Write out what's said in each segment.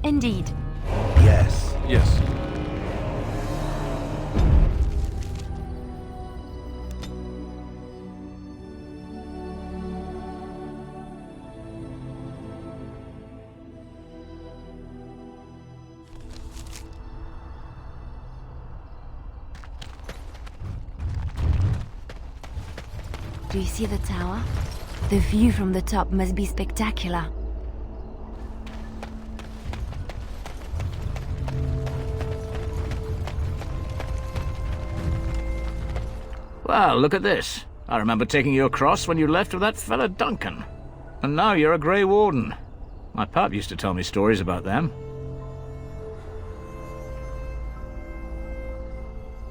Indeed. Yes. Yes. Do you see the tower? The view from the top must be spectacular. Well, look at this. I remember taking you across when you left with that fella Duncan. And now you're a Grey Warden. My pap used to tell me stories about them.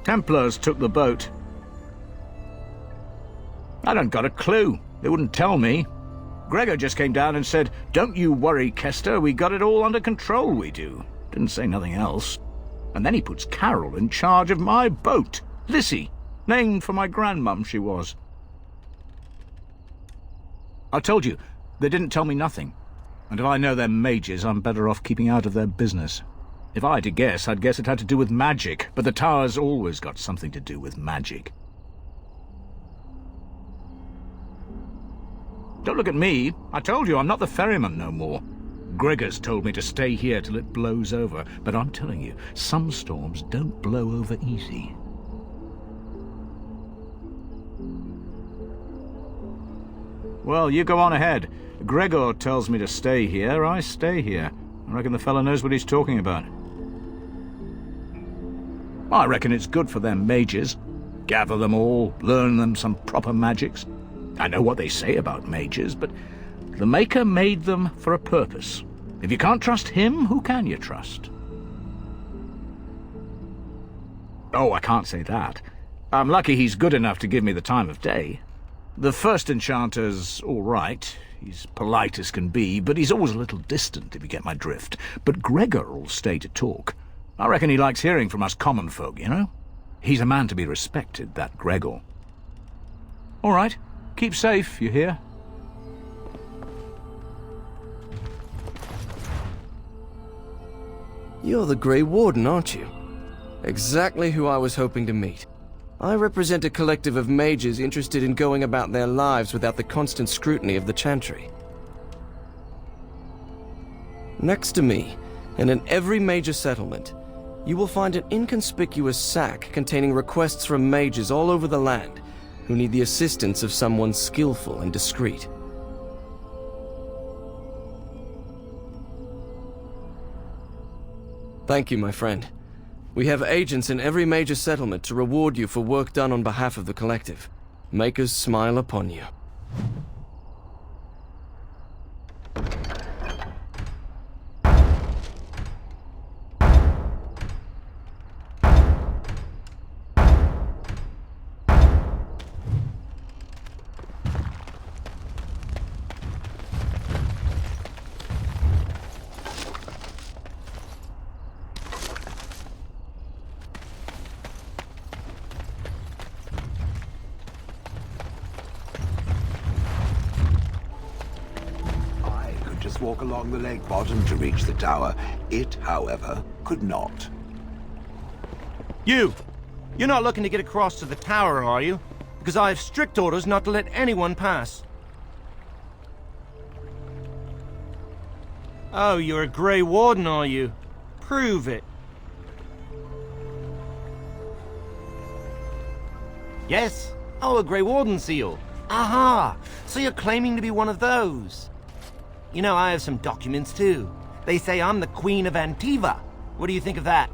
Templars took the boat. I don't got a clue. They wouldn't tell me. Gregor just came down and said, "Don't you worry, Kester, we got it all under control, we do." Didn't say nothing else. And then he puts Carol in charge of my boat. Lissy, named for my grandmum she was. I told you, they didn't tell me nothing. And if I know they're mages, I'm better off keeping out of their business. If I had to guess, I'd guess it had to do with magic, but the tower's always got something to do with magic. Don't look at me. I told you, I'm not the ferryman no more. Gregor's told me to stay here till it blows over, but I'm telling you, some storms don't blow over easy. Well, you go on ahead. Gregor tells me to stay here, I stay here. I reckon the fella knows what he's talking about. I reckon it's good for them mages. Gather them all, learn them some proper magics. I know what they say about mages, but the Maker made them for a purpose. If you can't trust him, who can you trust? Oh, I can't say that. I'm lucky he's good enough to give me the time of day. The first enchanter's all right. He's polite as can be, but he's always a little distant, if you get my drift. But Gregor'll stay to talk. I reckon he likes hearing from us common folk, you know? He's a man to be respected, that Gregor. All right. Keep safe, you hear? You're the Grey Warden, aren't you? Exactly who I was hoping to meet. I represent a collective of mages interested in going about their lives without the constant scrutiny of the Chantry. Next to me, and in every major settlement, you will find an inconspicuous sack containing requests from mages all over the land who need the assistance of someone skillful and discreet. Thank you, my friend. We have agents in every major settlement to reward you for work done on behalf of the collective. Makers smile upon you. Walk along the lake bottom to reach the tower. It, however, could not. You're not looking to get across to the tower, are you? Because I have strict orders not to let anyone pass. Oh, you're a Grey Warden, are you? Prove it. Yes? Oh, a Grey Warden seal. Aha! So you're claiming to be one of those. You know, I have some documents, too. They say I'm the Queen of Antiva. What do you think of that?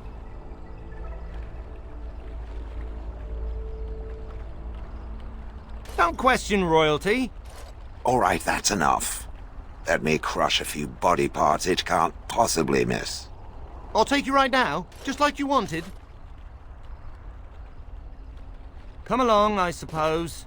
Don't question royalty. All right, that's enough. Let me crush a few body parts it can't possibly miss. I'll take you right now, just like you wanted. Come along, I suppose.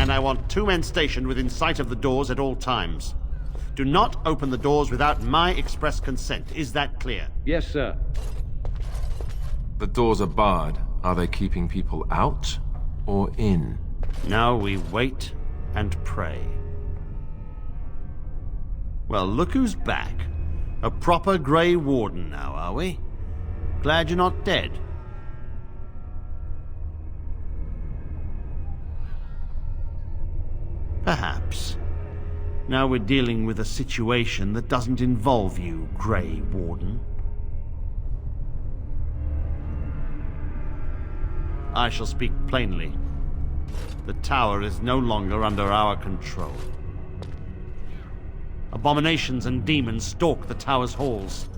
And I want 2 men stationed within sight of the doors at all times. Do not open the doors without my express consent. Is that clear? Yes, sir. The doors are barred. Are they keeping people out or in? Now we wait and pray. Well, look who's back. A proper Grey Warden now, are we? Glad you're not dead. Perhaps. Now we're dealing with a situation that doesn't involve you, Grey Warden. I shall speak plainly. The tower is no longer under our control. Abominations and demons stalk the tower's halls.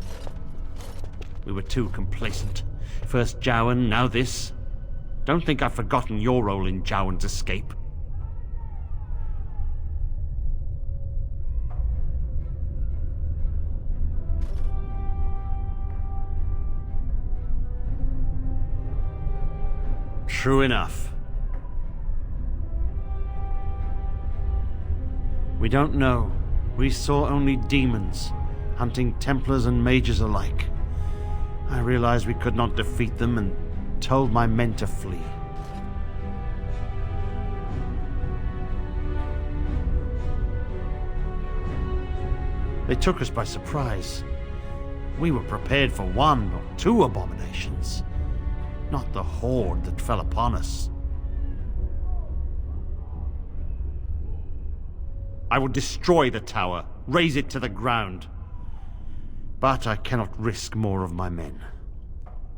We were too complacent. First Jowan, now this. Don't think I've forgotten your role in Jowan's escape. True enough. We don't know. We saw only demons, hunting Templars and mages alike. I realized we could not defeat them and told my men to flee. They took us by surprise. We were prepared for 1 or 2 abominations, not the horde that fell upon us. I will destroy the tower, raze it to the ground. But I cannot risk more of my men.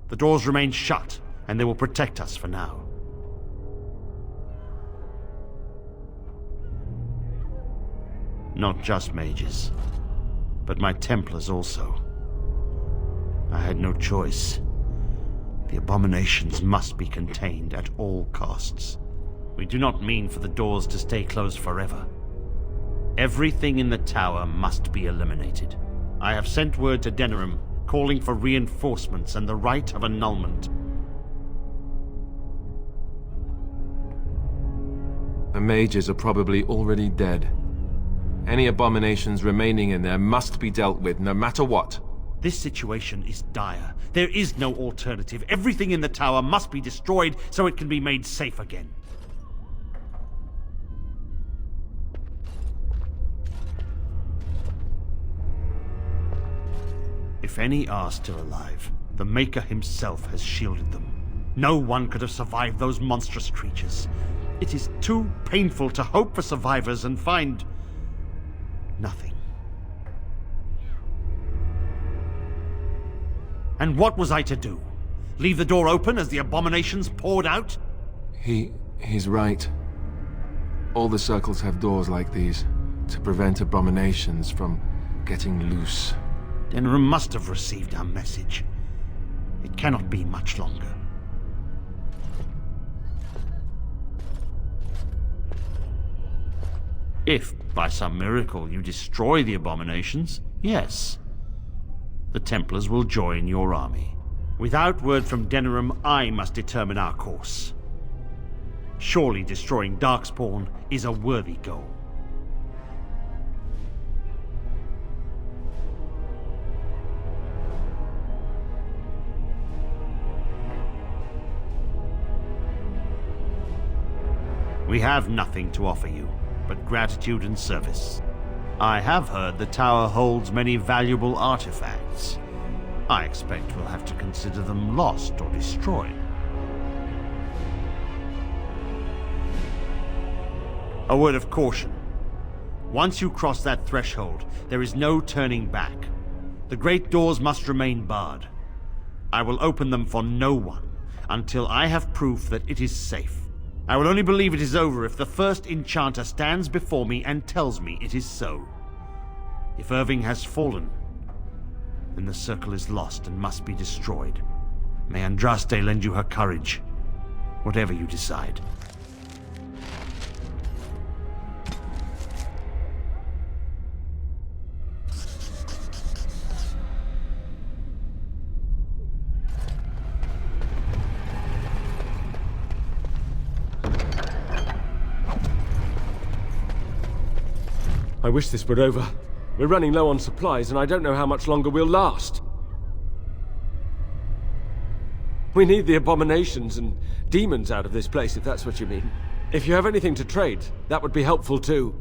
The doors remain shut, and they will protect us for now. Not just mages, but my Templars also. I had no choice. The abominations must be contained at all costs. We do not mean for the doors to stay closed forever. Everything in the tower must be eliminated. I have sent word to Denerim, calling for reinforcements and the right of annulment. The mages are probably already dead. Any abominations remaining in there must be dealt with, no matter what. This situation is dire. There is no alternative. Everything in the tower must be destroyed so it can be made safe again. If any are still alive, the Maker himself has shielded them. No one could have survived those monstrous creatures. It is too painful to hope for survivors and find nothing. And what was I to do? Leave the door open as the abominations poured out? He's right. All the circles have doors like these, to prevent abominations from getting loose. Denerim must have received our message. It cannot be much longer. If, by some miracle, you destroy the abominations, yes. The Templars will join your army. Without word from Denerim, I must determine our course. Surely destroying Darkspawn is a worthy goal. We have nothing to offer you, but gratitude and service. I have heard the tower holds many valuable artifacts. I expect we'll have to consider them lost or destroyed. A word of caution. Once you cross that threshold, there is no turning back. The great doors must remain barred. I will open them for no one until I have proof that it is safe. I will only believe it is over if the first enchanter stands before me and tells me it is so. If Irving has fallen, then the circle is lost and must be destroyed. May Andraste lend you her courage, whatever you decide. I wish this were over. We're running low on supplies, and I don't know how much longer we'll last. We need the abominations and demons out of this place, if that's what you mean. If you have anything to trade, that would be helpful too.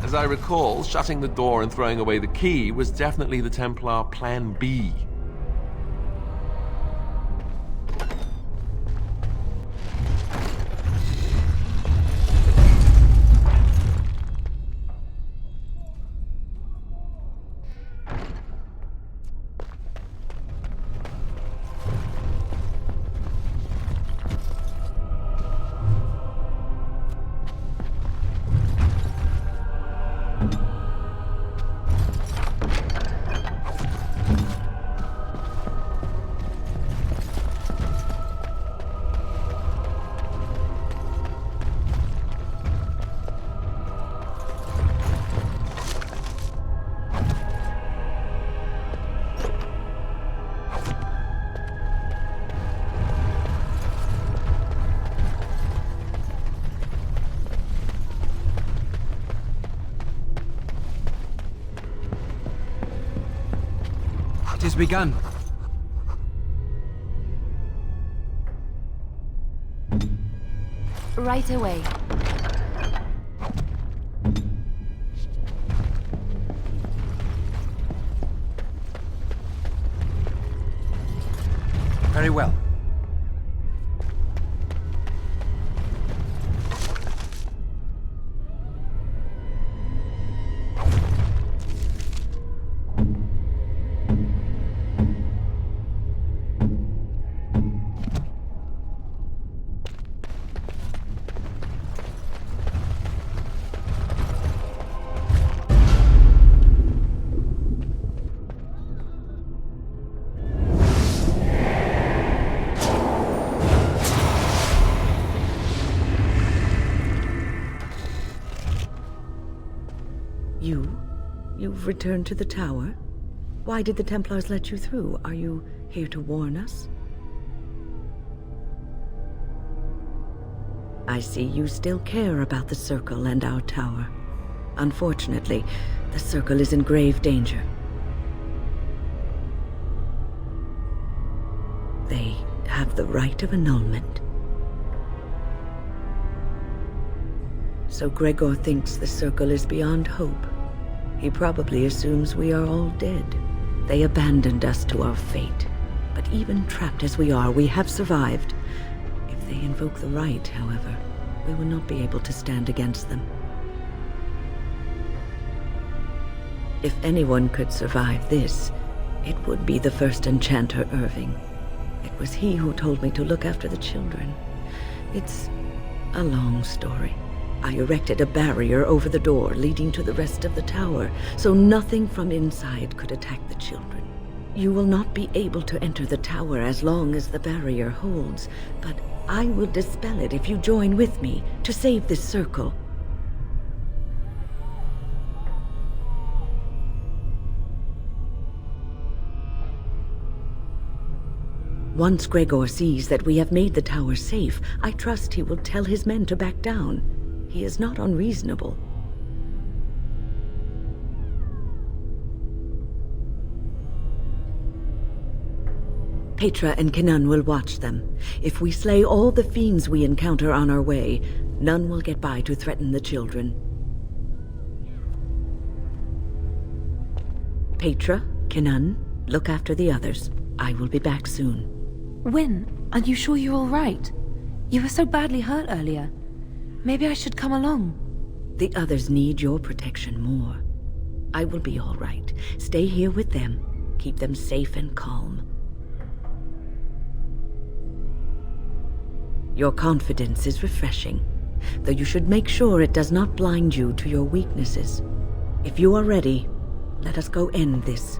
As I recall, shutting the door and throwing away the key was definitely the Templar Plan B. It has begun. Right away. Very well. You've returned to the tower? Why did the Templars let you through? Are you here to warn us? I see you still care about the Circle and our tower. Unfortunately, the Circle is in grave danger. They have the right of annulment. So Gregor thinks the Circle is beyond hope. He probably assumes we are all dead. They abandoned us to our fate. But even trapped as we are, we have survived. If they invoke the right, however, we will not be able to stand against them. If anyone could survive this, it would be the first enchanter, Irving. It was he who told me to look after the children. It's a long story. I erected a barrier over the door leading to the rest of the tower, so nothing from inside could attack the children. You will not be able to enter the tower as long as the barrier holds, but I will dispel it if you join with me to save this Circle. Once Gregor sees that we have made the tower safe, I trust he will tell his men to back down. He is not unreasonable. Petra and Kenan will watch them. If we slay all the fiends we encounter on our way, none will get by to threaten the children. Petra, Kenan, look after the others. I will be back soon. Wyn, are you sure you're all right? You were so badly hurt earlier. Maybe I should come along. The others need your protection more. I will be all right. Stay here with them. Keep them safe and calm. Your confidence is refreshing, though you should make sure it does not blind you to your weaknesses. If you are ready, let us go end this.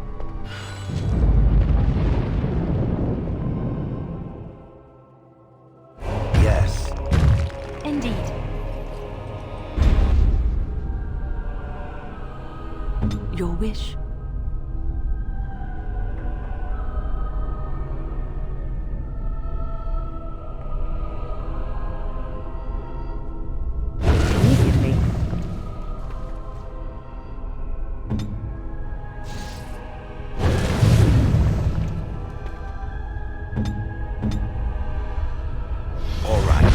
Yes. Indeed. Your wish. Immediately. All right.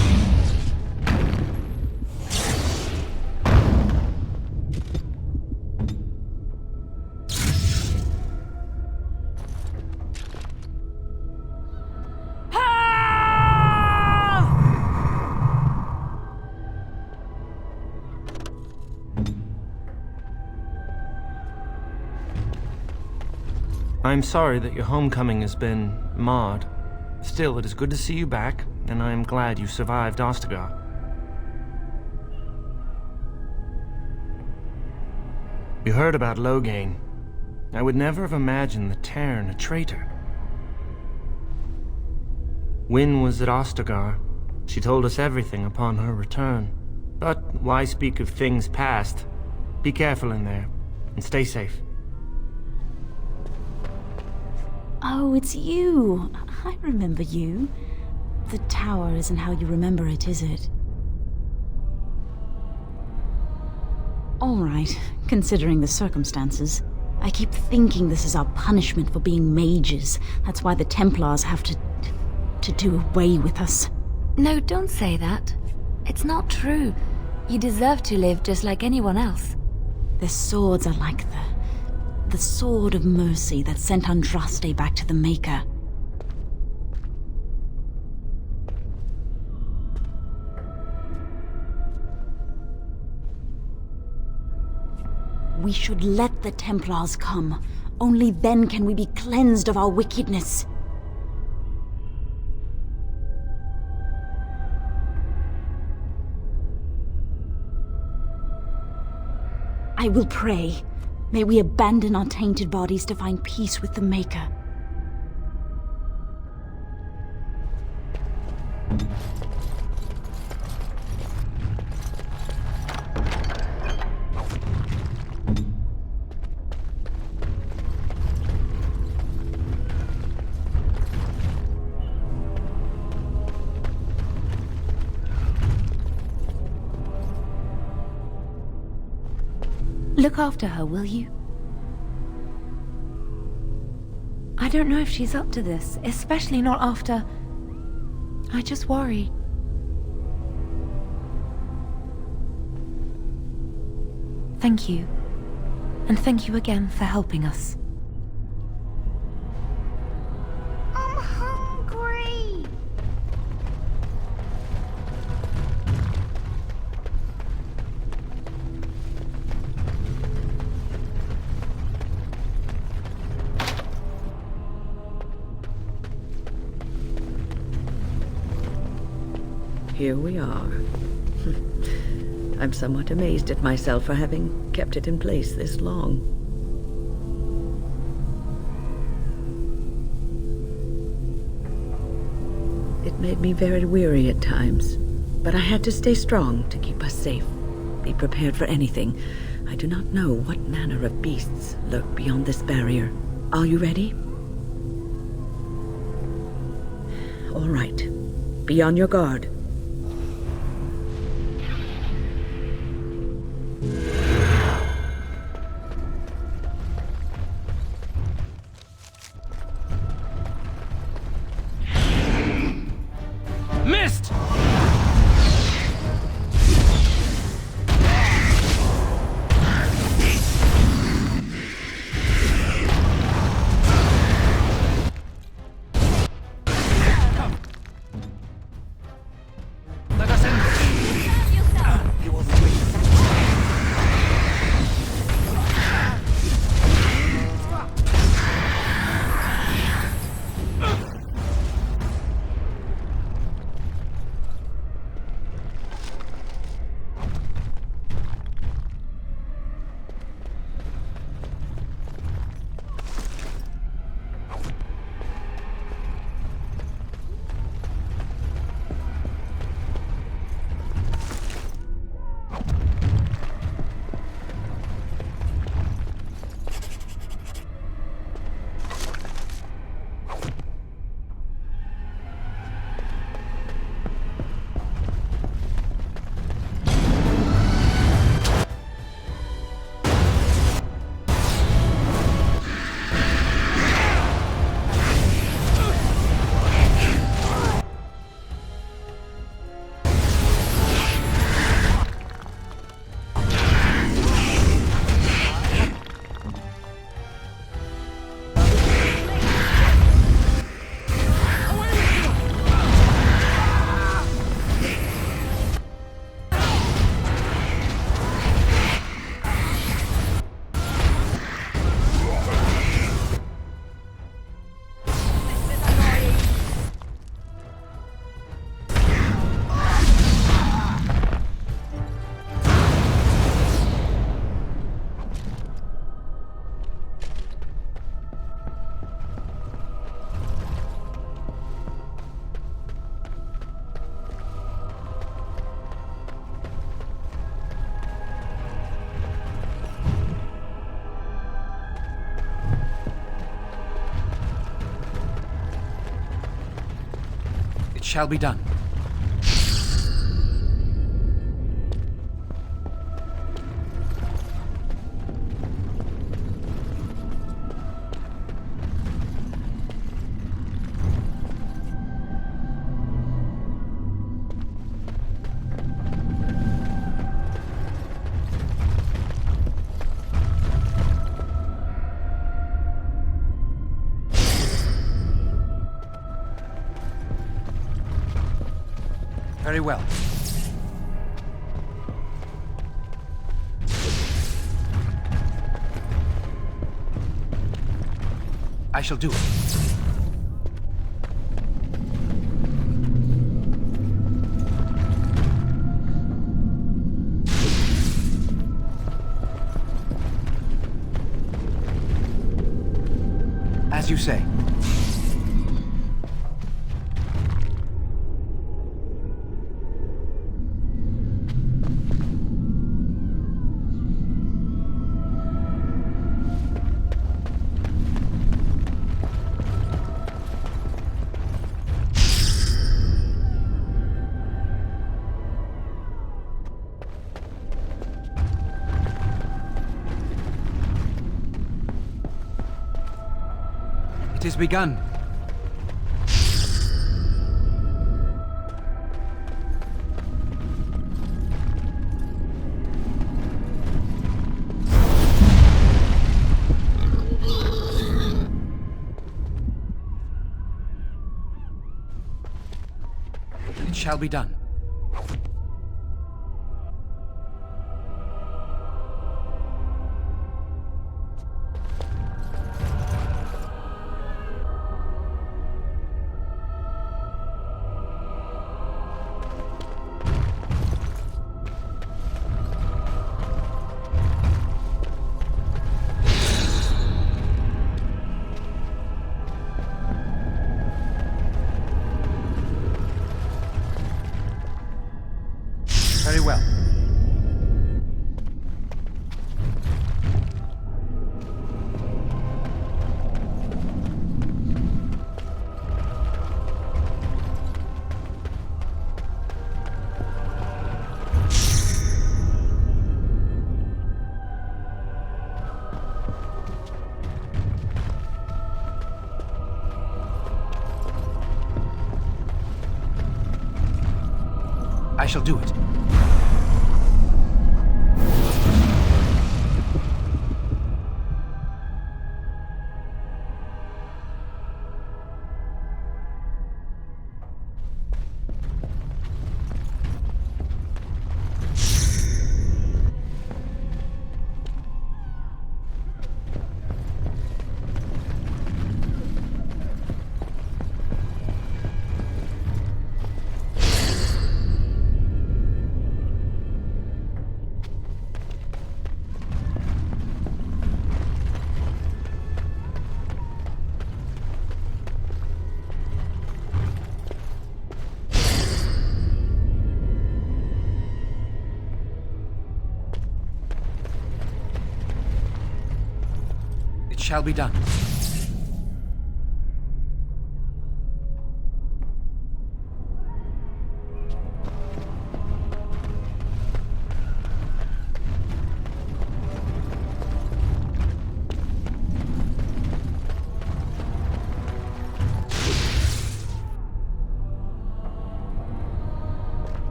I'm sorry that your homecoming has been marred. Still, it is good to see you back, and I am glad you survived Ostagar. You heard about Loghain. I would never have imagined the Terran a traitor. Wyn was at Ostagar. She told us everything upon her return. But why speak of things past? Be careful in there, and stay safe. Oh, it's you. I remember you. The tower isn't how you remember it, is it? All right, considering the circumstances. I keep thinking this is our punishment for being mages. That's why the Templars have to do away with us. No, don't say that. It's not true. You deserve to live just like anyone else. Their swords are like the sword of mercy that sent Andraste back to the Maker. We should let the Templars come. Only then can we be cleansed of our wickedness. I will pray. May we abandon our tainted bodies to find peace with the Maker. Look after her, will you? I don't know if she's up to this, especially not after... I just worry. Thank you. And thank you again for helping us. I'm hungry. Here we are. I'm somewhat amazed at myself for having kept it in place this long. It made me very weary at times, but I had to stay strong to keep us safe. Be prepared for anything. I do not know what manner of beasts lurk beyond this barrier. Are you ready? All right. Be on your guard. It shall be done. Very well. I shall do it. As you say. It is begun. It shall be done. Very well. I shall do it. It shall be done.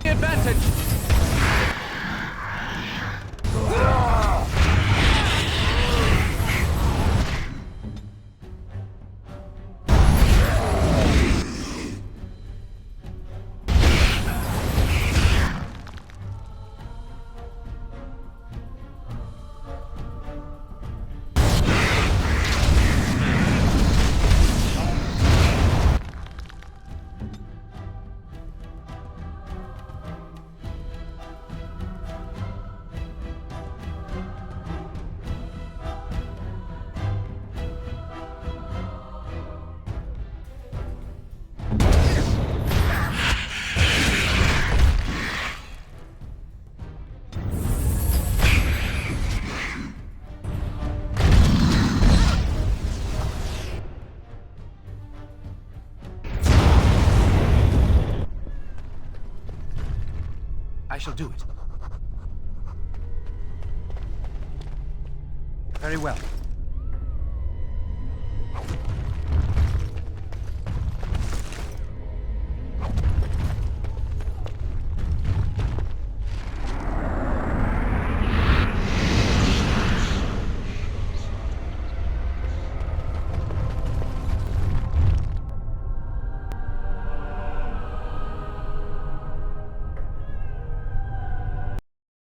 Advantage! I shall do it. Very well.